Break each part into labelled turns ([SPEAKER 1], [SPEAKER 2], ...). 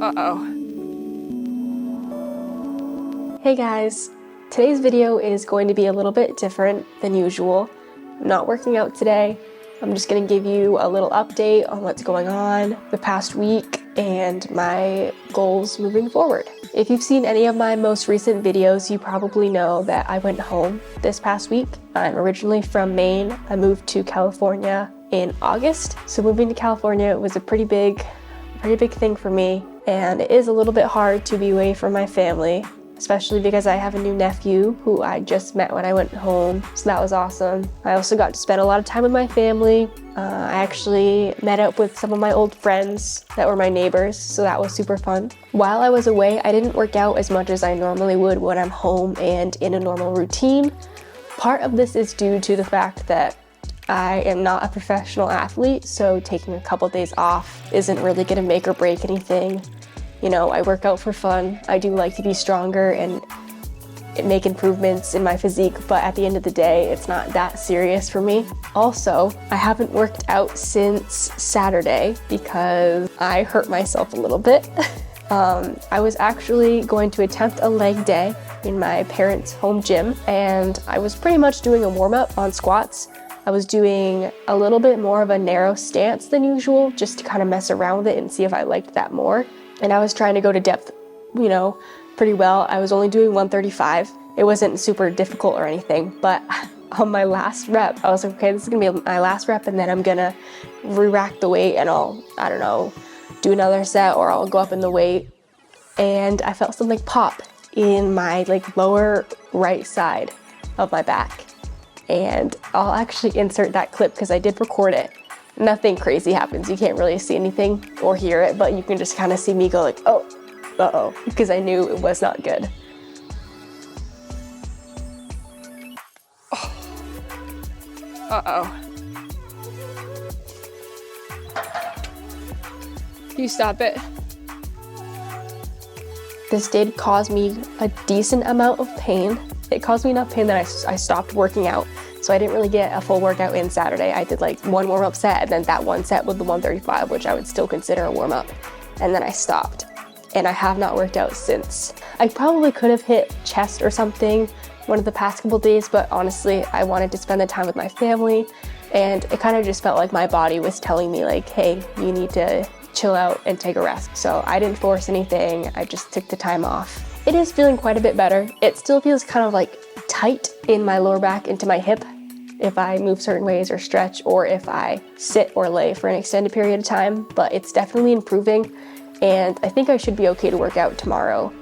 [SPEAKER 1] Uh-oh. Hey guys, today's video is going to be a little bit different than usual. I'm not working out today. I'm just going to give you a little update on what's going on the past week and my goals moving forward. If you've seen any of my most recent videos, you probably know that I went home this past week. I'm originally from Maine. I moved to California in August. So moving to California was a pretty big thing for me. And it is a little bit hard to be away from my family, especially because I have a new nephew who I just met when I went home, so that was awesome. I also got to spend a lot of time with my family. I actually met up with some of my old friends that were my neighbors, so that was super fun. While I was away, I didn't work out as much as I normally would when I'm home and in a normal routine. Part of this is due to the fact that I am not a professional athlete, so taking a couple days off isn't really gonna make or break anything. You know, I work out for fun. I do like to be stronger and make improvements in my physique, but at the end of the day, it's not that serious for me. Also, I haven't worked out since Saturday because I hurt myself a little bit. I was actually going to attempt a leg day in my parents' home gym, and I was pretty much doing a warm-up on squats. I was doing a little bit more of a narrow stance than usual, just to kind of mess around with it and see if I liked that more. And I was trying to go to depth, you know, pretty well. I was only doing 135. It wasn't super difficult or anything, but on my last rep, I was like, okay, this is gonna be my last rep, and then I'm gonna re-rack the weight and I don't know, do another set, or I'll go up in the weight. And I felt something pop in my lower right side of my back. And I'll actually insert that clip because I did record it. Nothing crazy happens. You can't really see anything or hear it, but you can just kind of see me go like, oh, uh-oh, because I knew it was not good. Oh. Uh-oh. You stop it. This did cause me a decent amount of pain. It caused me enough pain that I stopped working out. So I didn't really get a full workout in Saturday. I did one warm-up set, and then that one set with the 135, which I would still consider a warm-up. And then I stopped. And I have not worked out since. I probably could have hit chest or something one of the past couple days, but honestly, I wanted to spend the time with my family, and it kind of just felt like my body was telling me hey, you need to chill out and take a rest. So I didn't force anything. I just took the time off. It is feeling quite a bit better. It still feels kind of tight in my lower back into my hip if I move certain ways or stretch, or if I sit or lay for an extended period of time, but it's definitely improving, and I think I should be okay to work out tomorrow.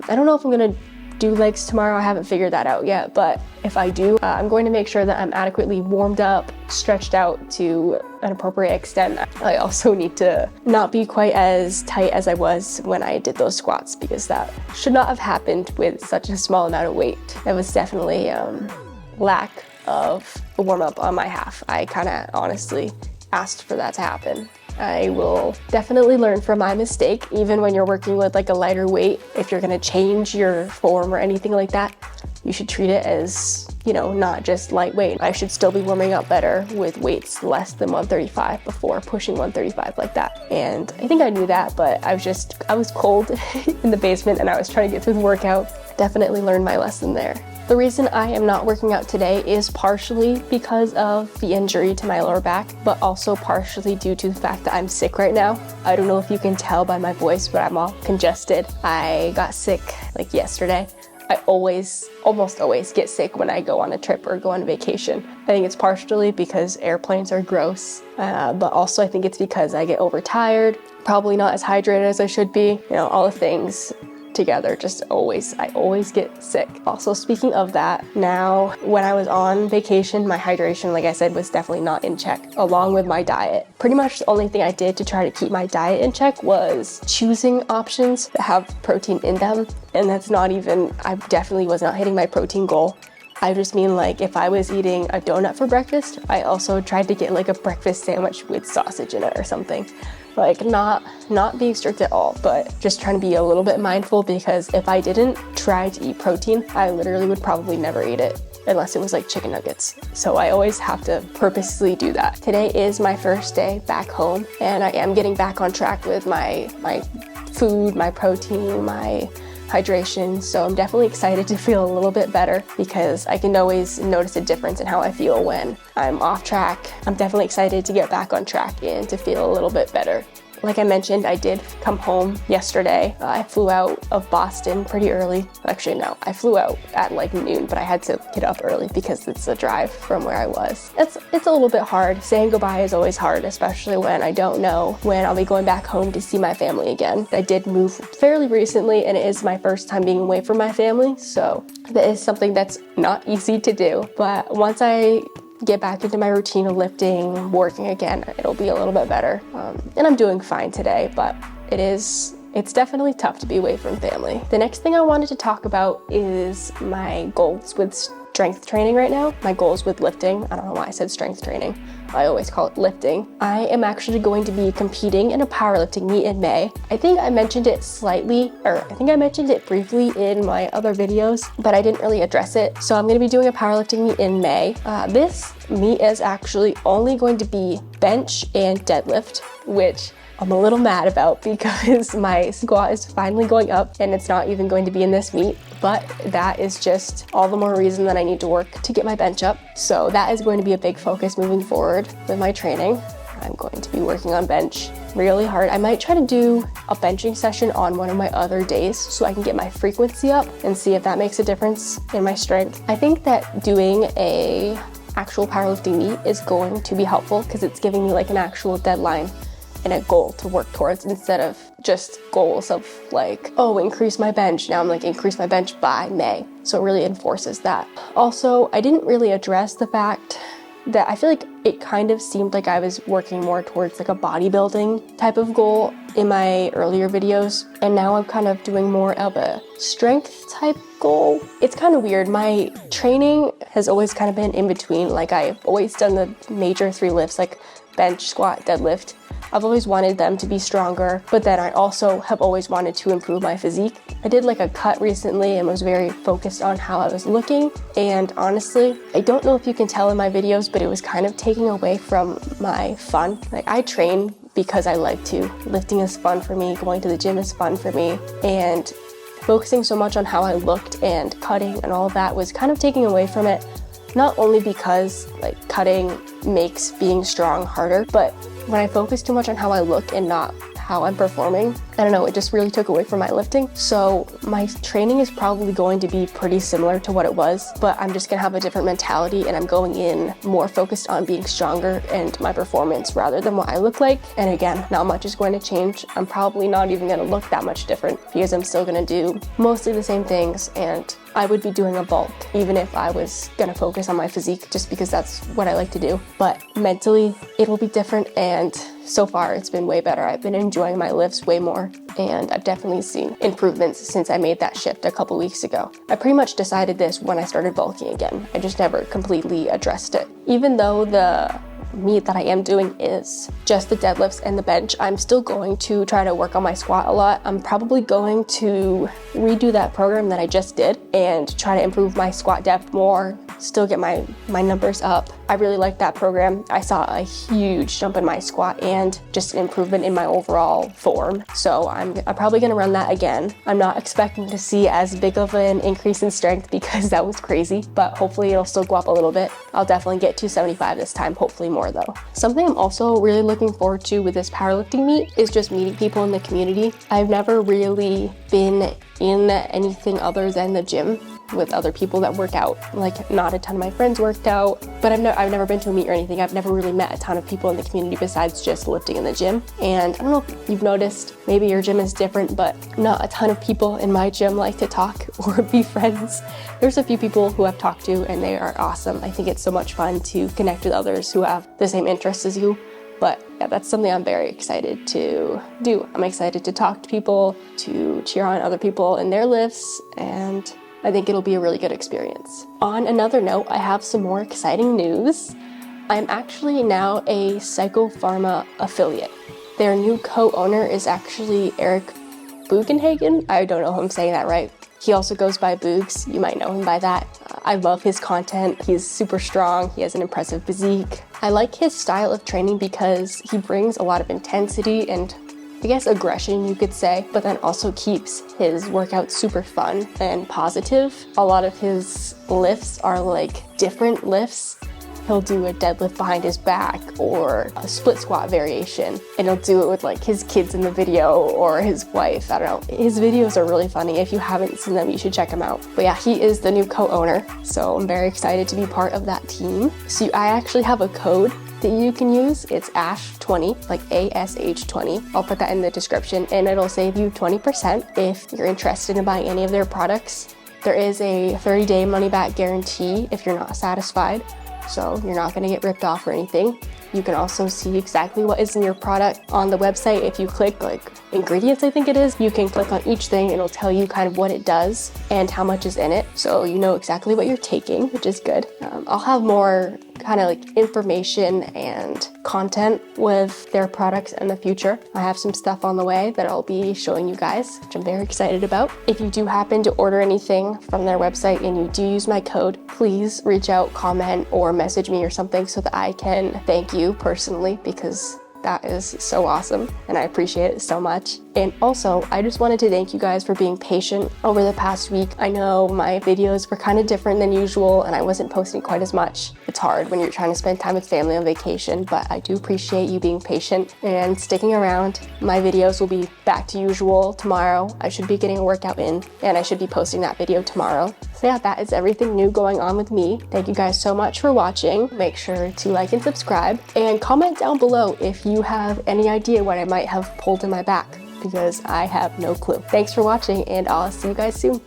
[SPEAKER 1] I don't know if I'm gonna do legs tomorrow. I haven't figured that out yet, but if I do, I'm going to make sure that I'm adequately warmed up, stretched out to an appropriate extent. I also need to not be quite as tight as I was when I did those squats, because that should not have happened with such a small amount of weight. That was definitely lack of a warm-up on my half. I kind of honestly asked for that to happen. I will definitely learn from my mistake, even when you're working with a lighter weight. If you're gonna change your form or anything like that, you should treat it as, not just lightweight. I should still be warming up better with weights less than 135 before pushing 135 like that. And I think I knew that, but I was cold in the basement and I was trying to get through the workout. Definitely learned my lesson there. The reason I am not working out today is partially because of the injury to my lower back, but also partially due to the fact that I'm sick right now. I don't know if you can tell by my voice, but I'm all congested. I got sick yesterday. I almost always get sick when I go on a trip or go on vacation. I think it's partially because airplanes are gross, but also I think it's because I get overtired, probably not as hydrated as I should be, all the things together. I always get sick. Also, speaking of that, now when I was on vacation, my hydration, like I said, was definitely not in check, along with my diet. Pretty much the only thing I did to try to keep my diet in check was choosing options that have protein in them, and I definitely was not hitting my protein goal. I just mean if I was eating a donut for breakfast, I also tried to get a breakfast sandwich with sausage in it or something. Not being strict at all, but just trying to be a little bit mindful, because if I didn't try to eat protein, I literally would probably never eat it. unless it was like chicken nuggets. So I always have to purposely do that. Today is my first day back home, and I am getting back on track with my food, my protein, my hydration. So I'm definitely excited to feel a little bit better, because I can always notice a difference in how I feel when I'm off track. I'm definitely excited to get back on track and to feel a little bit better. Like I mentioned, I did come home yesterday. I flew out of Boston pretty early. Actually, no, I flew out at like noon, but I had to get up early because it's a drive from where I was. It's a little bit hard. Saying goodbye is always hard, especially when I don't know when I'll be going back home to see my family again. I did move fairly recently, and it is my first time being away from my family, so that is something that's not easy to do. But once I get back into my routine of lifting, working again, it'll be a little bit better. And I'm doing fine today, but it's definitely tough to be away from family. The next thing I wanted to talk about is my goals with strength training right now. My goals with lifting. I don't know why I said strength training. I always call it lifting. I am actually going to be competing in a powerlifting meet in May. I think I mentioned it briefly in my other videos, but I didn't really address it. So I'm going to be doing a powerlifting meet in May. This meet is actually only going to be bench and deadlift, which I'm a little mad about because my squat is finally going up and it's not even going to be in this meet, but that is just all the more reason that I need to work to get my bench up. So that is going to be a big focus moving forward with my training. I'm going to be working on bench really hard. I might try to do a benching session on one of my other days so I can get my frequency up and see if that makes a difference in my strength. I think that doing a actual powerlifting meet is going to be helpful because it's giving me like an actual deadline and a goal to work towards, instead of just goals of like, oh, increase my bench. Now I'm like, increase my bench by May. So it really enforces that. Also, I didn't really address the fact that I feel like it kind of seemed like I was working more towards like a bodybuilding type of goal in my earlier videos. And now I'm kind of doing more of a strength type goal. It's kind of weird. My training has always kind of been in between. Like I've always done the major 3 lifts, like bench, squat, deadlift. I've always wanted them to be stronger, but then I also have always wanted to improve my physique. I did like a cut recently and was very focused on how I was looking. And honestly, I don't know if you can tell in my videos, but it was kind of taking away from my fun. Like I train because I like to. Lifting is fun for me. Going to the gym is fun for me. And focusing so much on how I looked and cutting and all of that was kind of taking away from it. Not only because like cutting makes being strong harder, but when I focus too much on how I look and not how I'm performing, I don't know, it just really took away from my lifting. So my training is probably going to be pretty similar to what it was, but I'm just gonna have a different mentality and I'm going in more focused on being stronger and my performance rather than what I look like. And again, not much is going to change. I'm probably not even gonna look that much different because I'm still gonna do mostly the same things, and I would be doing a bulk even if I was gonna focus on my physique just because that's what I like to do. But mentally, it'll be different, and so far it's been way better. I've been enjoying my lifts way more, and I've definitely seen improvements since I made that shift a couple weeks ago. I pretty much decided this when I started bulking again. I just never completely addressed it. Even though the meet that I am doing is just the deadlifts and the bench, I'm still going to try to work on my squat a lot. I'm probably going to redo that program that I just did and try to improve my squat depth more, still get my numbers up. I really like that program. I saw a huge jump in my squat and just an improvement in my overall form. So I'm probably gonna run that again. I'm not expecting to see as big of an increase in strength because that was crazy, but hopefully it'll still go up a little bit. I'll definitely get 275 this time, hopefully more though. Something I'm also really looking forward to with this powerlifting meet is just meeting people in the community. I've never really been in anything other than the gym with other people that work out. Like, not a ton of my friends worked out, but I've never been to a meet or anything. I've never really met a ton of people in the community besides just lifting in the gym. And I don't know if you've noticed, maybe your gym is different, but not a ton of people in my gym like to talk or be friends. There's a few people who I've talked to and they are awesome. I think it's so much fun to connect with others who have the same interests as you. But yeah, that's something I'm very excited to do. I'm excited to talk to people, to cheer on other people in their lifts, and I think it'll be a really good experience. On another note, I have some more exciting news. I'm actually now a PSYCHOPHARMA affiliate. Their new co-owner is actually Eric Bugenhagen. I don't know if I'm saying that right. He also goes by Boogs. You might know him by that. I love his content. He's super strong. He has an impressive physique. I like his style of training because he brings a lot of intensity and I guess aggression, you could say, but then also keeps his workouts super fun and positive. A lot of his lifts are like different lifts. He'll do a deadlift behind his back or a split squat variation, and he'll do it with like his kids in the video or his wife. I don't know. His videos are really funny. If you haven't seen them, you should check them out. But yeah, he is the new co-owner, so I'm very excited to be part of that team. So I actually have a code that you can use. It's ASH20, like ASH20. I'll put that in the description and it'll save you 20% if you're interested in buying any of their products. There is a 30-day money-back guarantee if you're not satisfied, so you're not going to get ripped off or anything. You can also see exactly what is in your product on the website. If you click like ingredients, I think it is, you can click on each thing and it'll tell you kind of what it does and how much is in it. So you know exactly what you're taking, which is good. I'll have more kind of like information and content with their products in the future. I have some stuff on the way that I'll be showing you guys, which I'm very excited about. If you do happen to order anything from their website and you do use my code, please reach out, comment, or message me or something so that I can thank you personally, because that is so awesome and I appreciate it so much. And also, I just wanted to thank you guys for being patient over the past week. I know my videos were kind of different than usual and I wasn't posting quite as much. It's hard when you're trying to spend time with family on vacation, but I do appreciate you being patient and sticking around. My videos will be back to usual tomorrow. I should be getting a workout in and I should be posting that video tomorrow. So yeah, that is everything new going on with me. Thank you guys so much for watching. Make sure to like and subscribe and comment down below if you have any idea what I might have pulled in my back, because I have no clue. Thanks for watching and I'll see you guys soon.